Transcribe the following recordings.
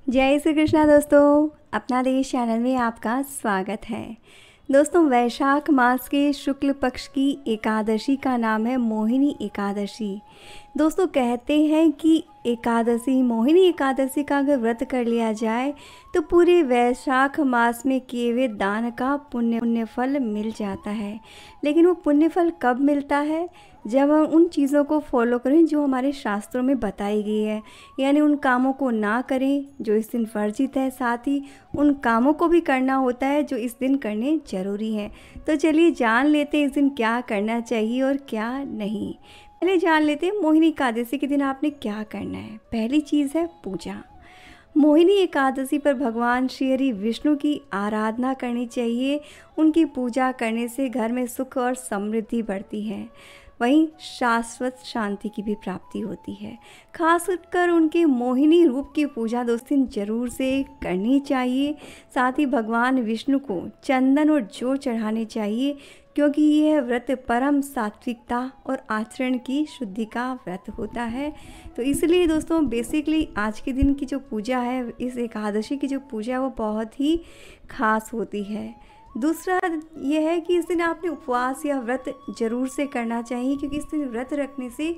जय श्री कृष्णा दोस्तों, अपना देश चैनल में आपका स्वागत है। दोस्तों, वैशाख मास के शुक्ल पक्ष की एकादशी का नाम है मोहिनी एकादशी। दोस्तों, कहते हैं कि मोहिनी एकादशी का अगर व्रत कर लिया जाए तो पूरे वैशाख मास में किए हुए दान का पुण्य फल मिल जाता है। लेकिन वो पुण्य फल कब मिलता है? जब हम उन चीज़ों को फॉलो करें जो हमारे शास्त्रों में बताई गई है, यानी उन कामों को ना करें जो इस दिन वर्जित है, साथ ही उन कामों को भी करना होता है जो इस दिन करने ज़रूरी है। तो चलिए जान लेते हैं इस दिन क्या करना चाहिए और क्या नहीं। पहले जान लेते हैं मोहिनी एकादशी के दिन आपने क्या करना है। पहली चीज़ है पूजा। मोहिनी एकादशी पर भगवान श्री हरि विष्णु की आराधना करनी चाहिए। उनकी पूजा करने से घर में सुख और समृद्धि बढ़ती है, वहीं शाश्वत शांति की भी प्राप्ति होती है। खासकर उनके मोहिनी रूप की पूजा दोस्तों जरूर से करनी चाहिए। साथ ही भगवान विष्णु को चंदन और जौ चढ़ाने चाहिए, क्योंकि यह व्रत परम सात्विकता और आचरण की शुद्धि का व्रत होता है। तो इसलिए दोस्तों बेसिकली आज के दिन की जो पूजा है, इस एकादशी की जो पूजा है वो बहुत ही खास होती है। दूसरा यह है कि इस दिन आपने उपवास या व्रत जरूर से करना चाहिए, क्योंकि इस दिन व्रत रखने से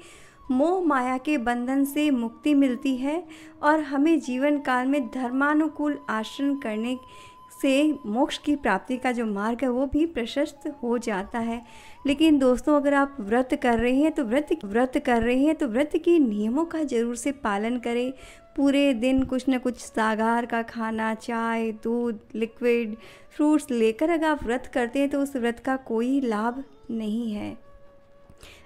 मोह माया के बंधन से मुक्ति मिलती है और हमें जीवन काल में धर्मानुकूल आचरण करने से मोक्ष की प्राप्ति का जो मार्ग है वो भी प्रशस्त हो जाता है। लेकिन दोस्तों, अगर आप व्रत कर रहे हैं तो व्रत के नियमों का जरूर से पालन करें। पूरे दिन कुछ न कुछ सागार का खाना, चाय, दूध, लिक्विड, फ्रूट्स लेकर अगर आप व्रत करते हैं तो उस व्रत का कोई लाभ नहीं है।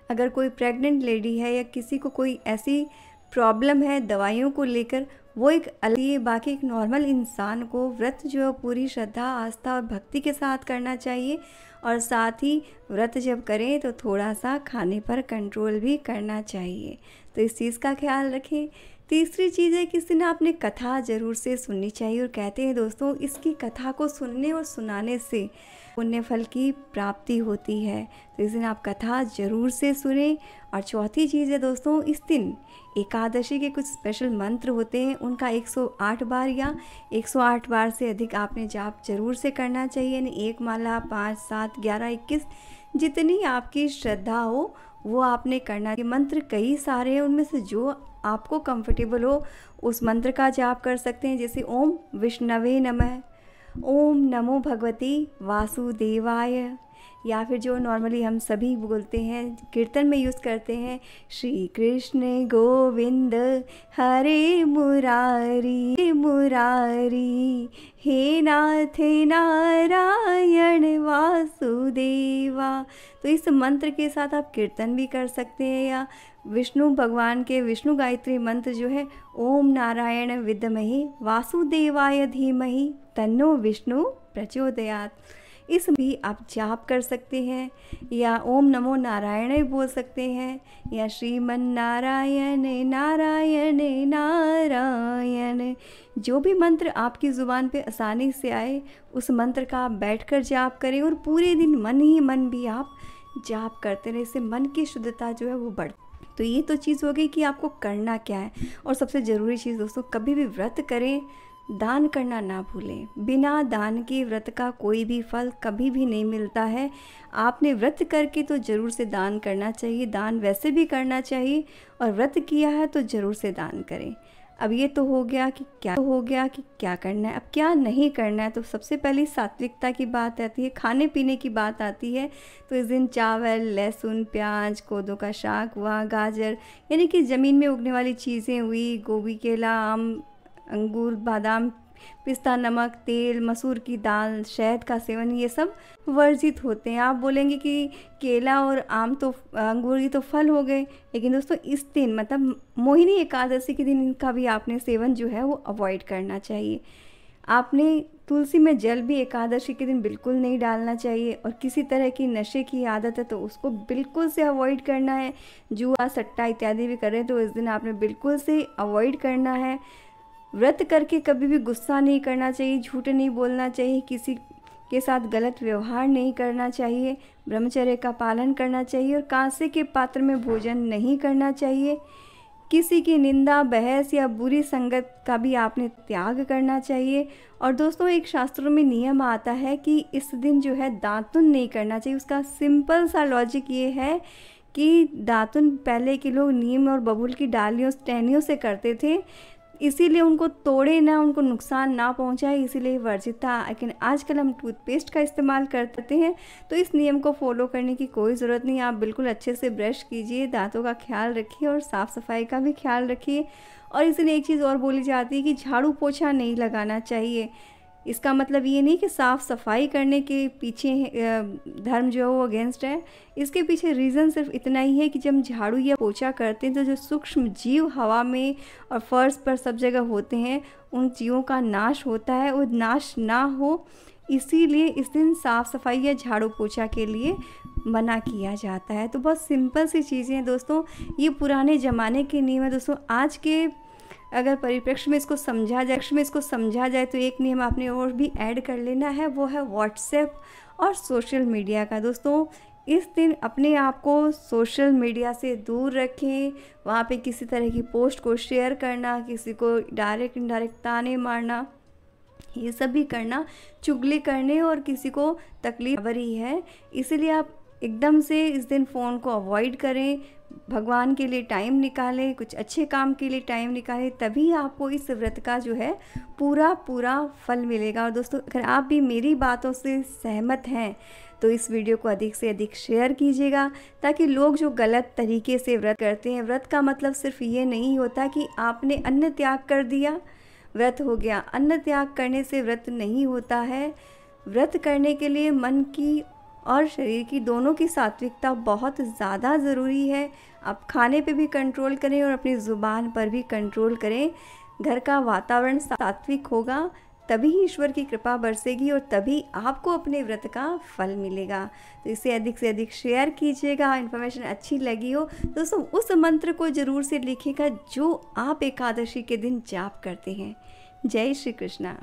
अगर कोई प्रेग्नेंट लेडी है या किसी को कोई ऐसी प्रॉब्लम है दवाइयों को लेकर, वो एक अलग है। बाकी एक नॉर्मल इंसान को व्रत जो है पूरी श्रद्धा, आस्था और भक्ति के साथ करना चाहिए। और साथ ही व्रत जब करें तो थोड़ा सा खाने पर कंट्रोल भी करना चाहिए। तो इस चीज़ का ख्याल रखें। तीसरी चीज़ है कि इस दिन आपने कथा ज़रूर से सुननी चाहिए। और कहते हैं दोस्तों इसकी कथा को सुनने और सुनाने से पुण्य फल की प्राप्ति होती है। तो इस दिन आप कथा ज़रूर से सुने। और चौथी चीज़ है दोस्तों, इस दिन एकादशी के कुछ स्पेशल मंत्र होते हैं, उनका 108 बार या 108 बार से अधिक आपने जाप जरूर से करना चाहिए। यानी 1 माला, 5, 7, 11, 21 जितनी आपकी श्रद्धा हो वो आपने करना। ये मंत्र कई सारे हैं, उनमें से जो आपको कंफर्टेबल हो उस मंत्र का जाप कर सकते हैं। जैसे ओम विष्णवे नमः, ओम नमो भगवते वासुदेवाय, या फिर जो नॉर्मली हम सभी बोलते हैं, कीर्तन में यूज़ करते हैं, श्री कृष्ण गोविंद हरे मुरारी मुरारी, हे नाथ नारायण वासुदेवा। तो इस मंत्र के साथ आप कीर्तन भी कर सकते हैं। या विष्णु भगवान के विष्णु गायत्री मंत्र जो है, ओम नारायण विद्महे वासुदेवाय धीमहि तन्नो विष्णु प्रचोदयात्, इस भी आप जाप कर सकते हैं। या ओम नमो नारायण बोल सकते हैं, या श्रीमन नारायण नारायण नारायण। जो भी मंत्र आपकी ज़ुबान पे आसानी से आए उस मंत्र का आप बैठकर जाप करें। और पूरे दिन मन ही मन भी आप जाप करते रहें, इससे मन की शुद्धता जो है वो बढ़ती। तो ये तो चीज़ हो गई कि आपको करना क्या है। और सबसे ज़रूरी चीज़ दोस्तों, कभी भी व्रत करें दान करना ना भूलें। बिना दान के व्रत का कोई भी फल कभी भी नहीं मिलता है। आपने व्रत करके तो ज़रूर से दान करना चाहिए, दान वैसे भी करना चाहिए, और व्रत किया है तो ज़रूर से दान करें। अब ये तो हो गया कि क्या करना है, अब क्या नहीं करना है। तो सबसे पहले सात्विकता की बात आती है, खाने पीने की बात आती है। तो इस दिन चावल, लहसुन, प्याज, कोदो का साग हुआ, गाजर यानी कि ज़मीन में उगने वाली चीज़ें हुई, गोभी, केला, आम, अंगूर, बादाम, पिस्ता, नमक, तेल, मसूर की दाल, शहद का सेवन, ये सब वर्जित होते हैं। आप बोलेंगे कि केला और आम तो, अंगूर ये तो फल हो गए, लेकिन दोस्तों इस दिन मतलब मोहिनी एकादशी के दिन इनका भी आपने सेवन जो है वो अवॉइड करना चाहिए। आपने तुलसी में जल भी एकादशी के दिन बिल्कुल नहीं डालना चाहिए। और किसी तरह की नशे की आदत है तो उसको बिल्कुल से अवॉइड करना है। जुआ, सट्टा इत्यादि भी करें तो इस दिन आपने बिल्कुल से अवॉइड करना है। व्रत करके कभी भी गुस्सा नहीं करना चाहिए, झूठ नहीं बोलना चाहिए, किसी के साथ गलत व्यवहार नहीं करना चाहिए, ब्रह्मचर्य का पालन करना चाहिए और कांसे के पात्र में भोजन नहीं करना चाहिए। किसी की निंदा, बहस या बुरी संगत का भी आपने त्याग करना चाहिए। और दोस्तों एक शास्त्रों में नियम आता है कि इस दिन जो है दातुन नहीं करना चाहिए। उसका सिंपल सा लॉजिक ये है कि दातुन पहले के लोग नीम और बबूल की डालियों टहनियों से करते थे, इसीलिए उनको तोड़े ना, उनको नुकसान ना पहुंचाए, इसीलिए वर्जित था। लेकिन आजकल हम टूथपेस्ट का इस्तेमाल करते हैं, तो इस नियम को फॉलो करने की कोई ज़रूरत नहीं। आप बिल्कुल अच्छे से ब्रश कीजिए, दांतों का ख्याल रखिए और साफ़ सफाई का भी ख्याल रखिए। और इसलिए एक चीज़ और बोली जाती है कि झाड़ू पोछा नहीं लगाना चाहिए। इसका मतलब ये नहीं कि साफ़ सफाई करने के पीछे धर्म जो है वो अगेंस्ट है। इसके पीछे रीज़न सिर्फ इतना ही है कि जब झाड़ू या पोछा करते हैं तो जो सूक्ष्म जीव हवा में और फर्श पर सब जगह होते हैं, उन जीवों का नाश होता है। वो नाश ना हो, इसीलिए इस दिन साफ़ सफाई या झाड़ू पोछा के लिए मना किया जाता है। तो बहुत सिंपल सी चीज़ें हैं दोस्तों, ये पुराने ज़माने के नियम है। दोस्तों आज के अगर परिप्रेक्ष्य में इसको समझा जाए तो एक नियम आपने और भी ऐड कर लेना है, वो है व्हाट्सएप और सोशल मीडिया का। दोस्तों इस दिन अपने आप को सोशल मीडिया से दूर रखें। वहाँ पे किसी तरह की पोस्ट को शेयर करना, किसी को डायरेक्ट इनडायरेक्ट ताने मारना, ये सब भी करना चुगली करने और किसी को तकलीफ बरी है। इसीलिए आप एकदम से इस दिन फ़ोन को अवॉइड करें, भगवान के लिए टाइम निकालें, कुछ अच्छे काम के लिए टाइम निकालें, तभी आपको इस व्रत का जो है पूरा फल मिलेगा। और दोस्तों अगर आप भी मेरी बातों से सहमत हैं तो इस वीडियो को अधिक से अधिक शेयर कीजिएगा, ताकि लोग जो गलत तरीके से व्रत करते हैं, व्रत का मतलब सिर्फ ये नहीं होता कि आपने अन्न त्याग कर दिया व्रत हो गया। अन्न त्याग करने से व्रत नहीं होता है। व्रत करने के लिए मन की और शरीर की दोनों की सात्विकता बहुत ज़्यादा ज़रूरी है। आप खाने पे भी कंट्रोल करें और अपनी ज़ुबान पर भी कंट्रोल करें। घर का वातावरण सात्विक होगा, तभी ईश्वर की कृपा बरसेगी और तभी आपको अपने व्रत का फल मिलेगा। तो इसे अधिक से अधिक शेयर कीजिएगा। इन्फॉर्मेशन अच्छी लगी हो दोस्तों, उस मंत्र को ज़रूर से लिखिएगा जो आप एकादशी के दिन जाप करते हैं। जय श्री कृष्णा।